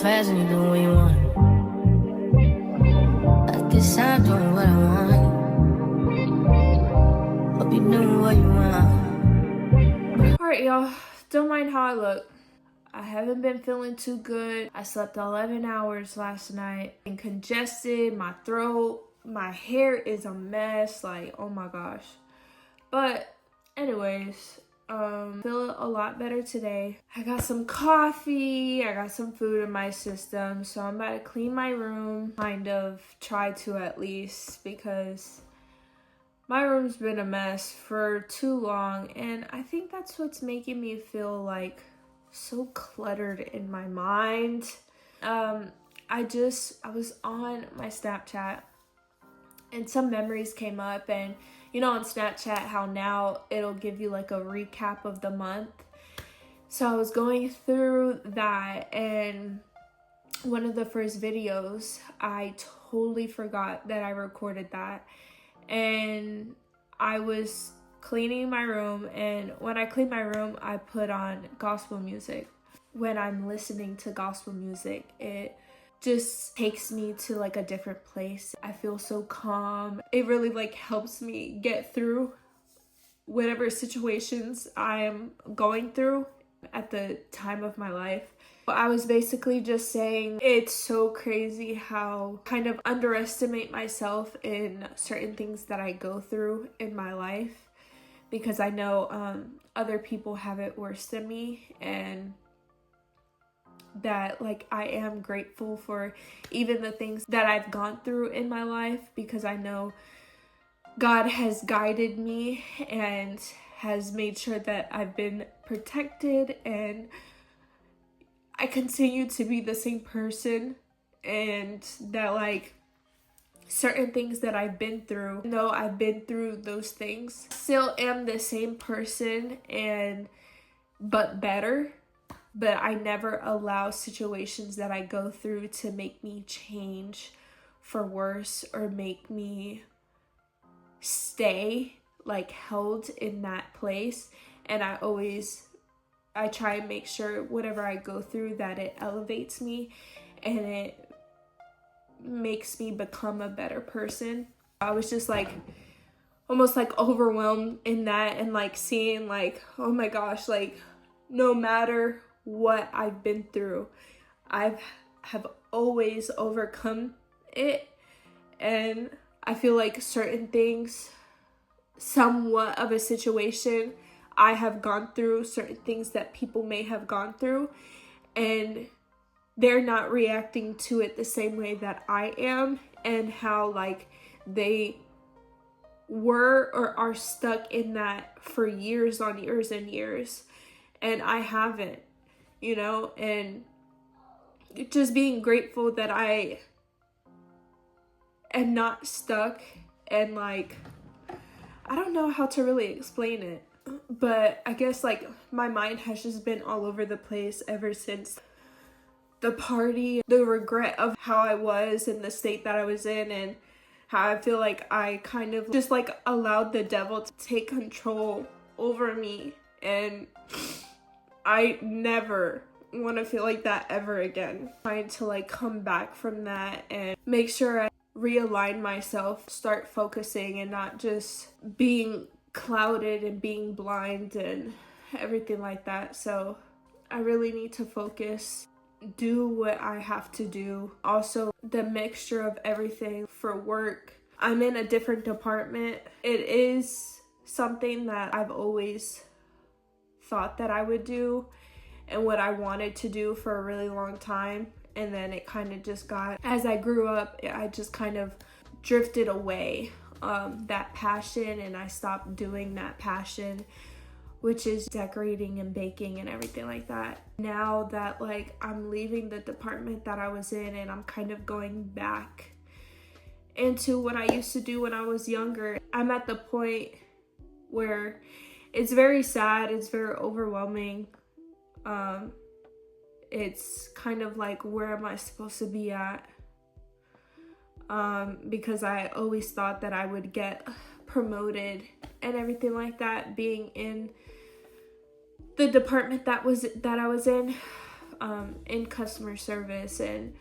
fast and you doing what you want. At this time, doing what I want. Hope you doing what you want. Alright, y'all. Don't mind how I look. I haven't been feeling too good. I slept 11 hours last night and congested, my throat, my hair is a mess, like, oh my gosh. But anyways, feel a lot better today. I got some coffee, I got some food in my system, so I'm about to clean my room, kind of try to at least, because my room's been a mess for too long, and I think that's what's making me feel like so cluttered in my mind. I was on my Snapchat and some memories came up, and you know on Snapchat how now it'll give you like a recap of the month. So I was going through that, and one of the first videos, I totally forgot that I recorded that. And I was cleaning my room, and when I clean my room, I put on gospel music. When I'm listening to gospel music, it just takes me to like a different place. I feel so calm. It really like helps me get through whatever situations I am going through at the time of my life. I was basically just saying it's so crazy how kind of underestimate myself in certain things that I go through in my life, because I know other people have it worse than me, and that like I am grateful for even the things that I've gone through in my life, because I know God has guided me and has made sure that I've been protected, and I continue to be the same person, and that like certain things that I've been through, though I've been through those things, still am the same person but better. But I never allow situations that I go through to make me change for worse or make me stay like held in that place. And I try and make sure whatever I go through that it elevates me and it makes me become a better person. I was just like almost like overwhelmed in that, and like seeing like, oh my gosh, like no matter what I've been through, I have always overcome it. And I feel like certain things, somewhat of a situation I have gone through, certain things that people may have gone through, and they're not reacting to it the same way that I am, and how like they were or are stuck in that for years on years and years, and I haven't, you know. And just being grateful that I am not stuck, and like I don't know how to really explain it, but I guess like my mind has just been all over the place ever since the party, the regret of how I was and the state that I was in, and how I feel like I kind of just like allowed the devil to take control over me. And I never want to feel like that ever again. Trying to like come back from that and make sure I realign myself, start focusing and not just being clouded and being blind and everything like that. So I really need to focus, do what I have to do. Also, the mixture of everything for work. I'm in a different department. It is something that I've always thought that I would do and what I wanted to do for a really long time. And then it kind of just got, as I grew up, I just kind of drifted away that passion, and I stopped doing that passion, which is decorating and baking and everything like that. Now that like I'm leaving the department that I was in, and I'm kind of going back into what I used to do when I was younger, I'm at the point where it's very sad, it's very overwhelming. It's kind of like, where am I supposed to be at? Because I always thought that I would get promoted and everything like that, being in the department that I was in. in customer service, and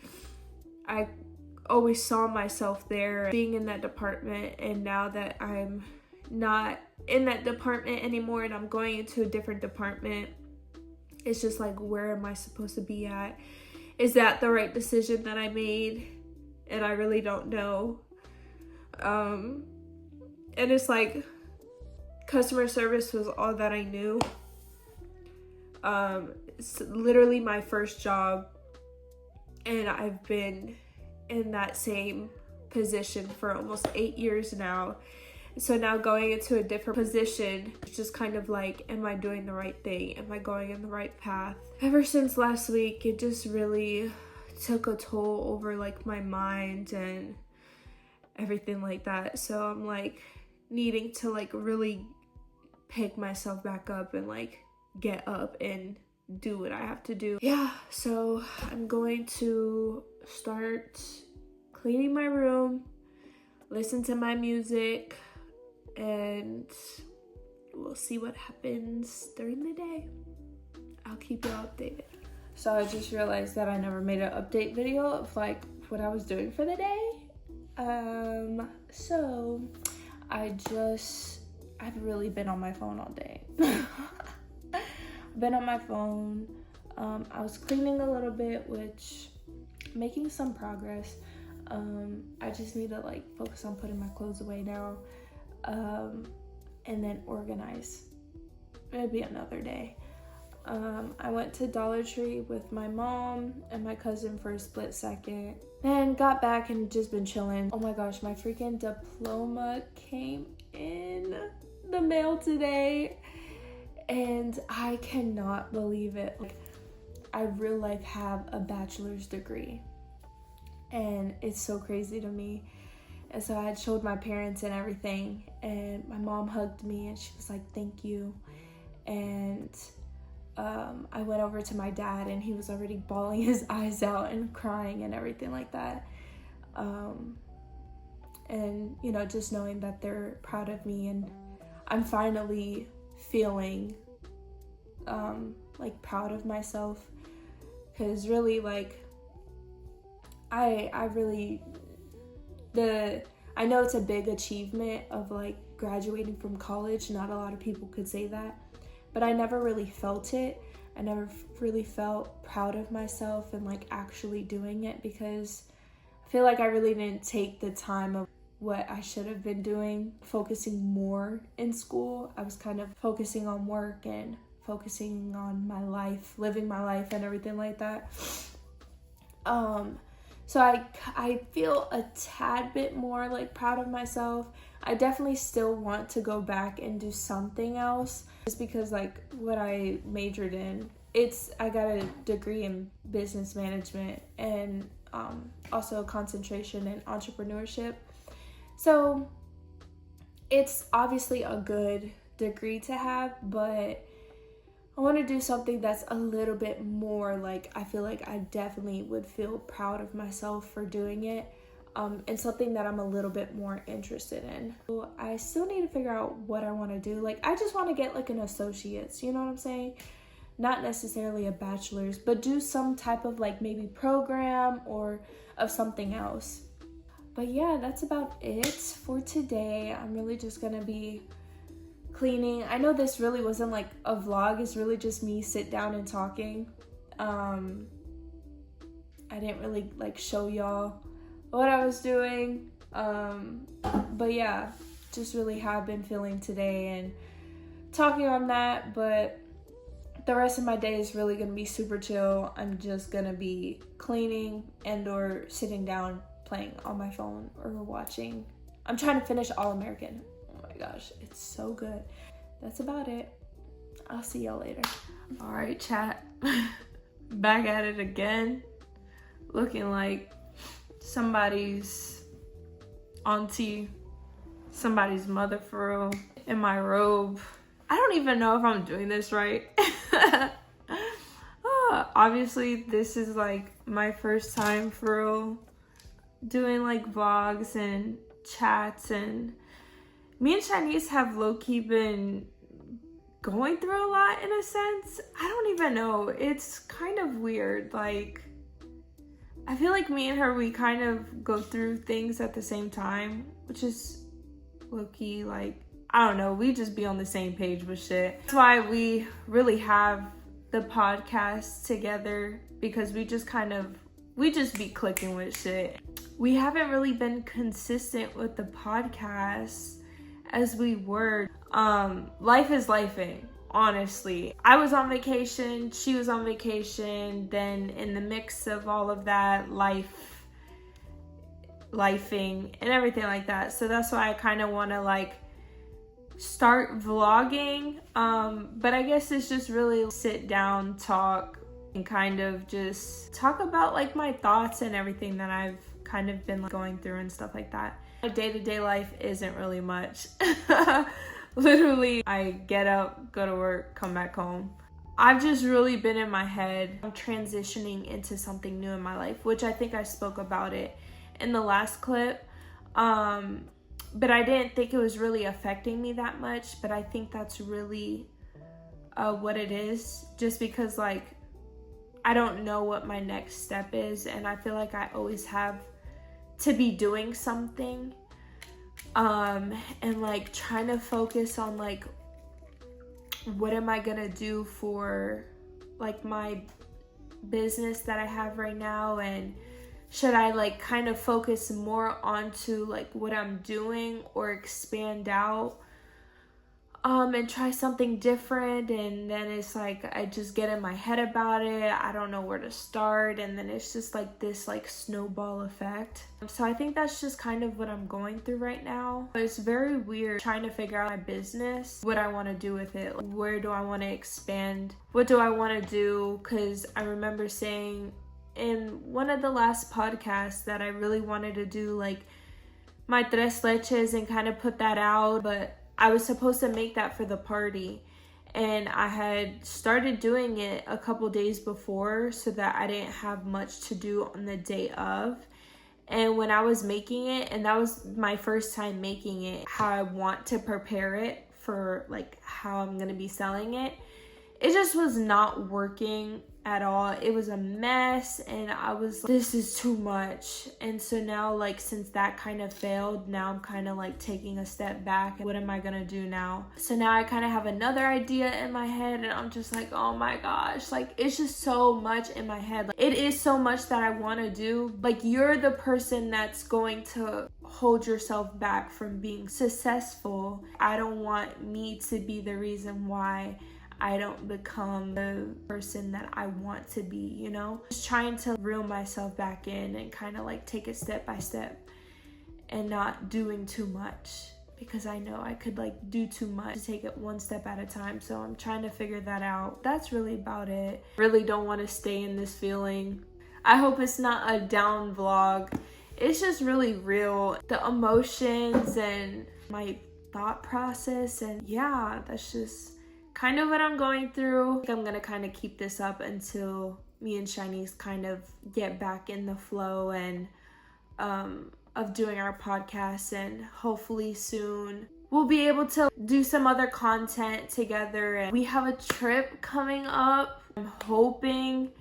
I always saw myself there being in that department. And now that I'm not in that department anymore and I'm going into a different department, it's just like, where am I supposed to be at? Is that the right decision that I made? And I really don't know. And it's like, customer service was all that I knew. It's literally my first job, and I've been in that same position for almost 8 years now. So now going into a different position, it's just kind of like, am I doing the right thing? Am I going in the right path? Ever since last week, it just really took a toll over like my mind and everything like that. So I'm like needing to like really pick myself back up and like get up and do what I have to do. Yeah, so I'm going to start cleaning my room, listen to my music, and we'll see what happens during the day. I'll keep you updated. So I just realized that I never made an update video of like what I was doing for the day. So I've really been on my phone all day. Been on my phone. I was cleaning a little bit, which making some progress. I just need to like focus on putting my clothes away now, and then organize. It'll be another day. I went to Dollar Tree with my mom and my cousin for a split second, then got back and just been chilling. Oh my gosh, my freaking diploma came in the mail today, and I cannot believe it. Like, I real life have a bachelor's degree, and it's so crazy to me. And so I had showed my parents and everything, and my mom hugged me and she was like, thank you. And I went over to my dad, and he was already bawling his eyes out and crying and everything like that. And you know, just knowing that they're proud of me, and I'm finally feeling like proud of myself, because really like I know it's a big achievement of like graduating from college. Not a lot of people could say that, but I never really felt it. I never really felt proud of myself and like actually doing it, because I feel like I really didn't take the time of what I should have been doing, focusing more in school. I was kind of focusing on work and focusing on my life, living my life and everything like that. So I feel a tad bit more like proud of myself. I definitely still want to go back and do something else, just because like what I majored in, I got a degree in business management and also a concentration in entrepreneurship. So it's obviously a good degree to have, but I want to do something that's a little bit more like, I feel like I definitely would feel proud of myself for doing it, and something that I'm a little bit more interested in. So I still need to figure out what I want to do. Like, I just want to get like an associate's, you know what I'm saying? Not necessarily a bachelor's, but do some type of like maybe program or of something else. But yeah, that's about it for today. I'm really just gonna be cleaning. I know this really wasn't like a vlog. It's really just me sit down and talking. I didn't really like show y'all what I was doing. But yeah, just really how I've been feeling today and talking on that. But the rest of my day is really gonna be super chill. I'm just gonna be cleaning and or sitting down playing on my phone or watching. I'm trying to finish All American. Oh my gosh, it's so good. That's about it. I'll see y'all later. All right, chat. Back at it again. Looking like somebody's auntie, somebody's mother for real, in my robe. I don't even know if I'm doing this right. Obviously, this is like my first time for real doing like vlogs and chats, and me and Chinese have low-key been going through a lot in a sense. I don't even know. It's kind of weird. Like, I feel like me and her, we kind of go through things at the same time, which is low-key, like, I don't know, we just be on the same page with shit. That's why we really have the podcast together, because we just be clicking with shit. We haven't really been consistent with the podcast as we were. Life is lifing, honestly. I was on vacation, she was on vacation, then in the mix of all of that, lifing and everything like that. So that's why I kind of want to like start vlogging. But I guess it's just really sit down, talk, and kind of just talk about like my thoughts and everything that I've kind of been like, going through and stuff like that. My day-to-day life isn't really much. Literally, I get up, go to work, come back home. I've just really been in my head. I'm transitioning into something new in my life, which I think I spoke about it in the last clip. But I didn't think it was really affecting me that much. But I think that's really what it is. Just because, like, I don't know what my next step is. And I feel like I always have to be doing something. And like trying to focus on like, what am I gonna do for like my business that I have right now, and should I like kind of focus more onto like what I'm doing or expand out and try something different. And then it's like I just get in my head about it, I don't know where to start, and then it's just like this like snowball effect. So I think that's just kind of what I'm going through right now. It's very weird trying to figure out my business, what I want to do with it, like, where do I want to expand, what do I want to do, because I remember saying in one of the last podcasts that I really wanted to do like my tres leches and kind of put that out, but I was supposed to make that for the party, and I had started doing it a couple days before so that I didn't have much to do on the day of. And when I was making it, and that was my first time making it, how I want to prepare it for like how I'm gonna be selling it, it just was not working at all. It was a mess, and I was like, this is too much. And so now, like, since that kind of failed, now I'm kind of like taking a step back. What am I gonna do now? So now I kind of have another idea in my head, and I'm just like, oh my gosh, like, it's just so much in my head. Like, it is so much that I want to do. Like, you're the person that's going to hold yourself back from being successful. I don't want me to be the reason why I don't become the person that I want to be, you know? Just trying to reel myself back in and kind of like take it step by step and not doing too much, because I know I could like do too much to take it one step at a time. So I'm trying to figure that out. That's really about it. Really don't want to stay in this feeling. I hope it's not a down vlog. It's just really real. The emotions and my thought process, and yeah, that's just kind of what I'm going through. I'm gonna kind of keep this up until me and Shanice kind of get back in the flow and of doing our podcast, and hopefully soon we'll be able to do some other content together. And we have a trip coming up. I'm hoping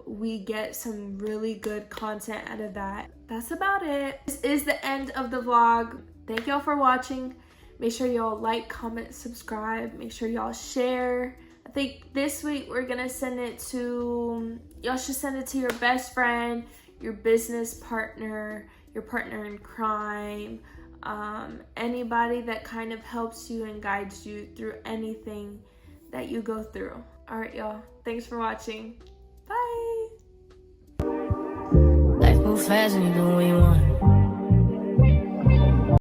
we get some really good content out of that. That's about it. This is the end of the vlog. Thank y'all for watching. Make sure y'all like, comment, subscribe. Make sure y'all share. I think this week we're gonna send it to, y'all should send it to your best friend, your business partner, your partner in crime, anybody that kind of helps you and guides you through anything that you go through. All right, y'all. Thanks for watching. Bye. Life moves fast and you do what you want.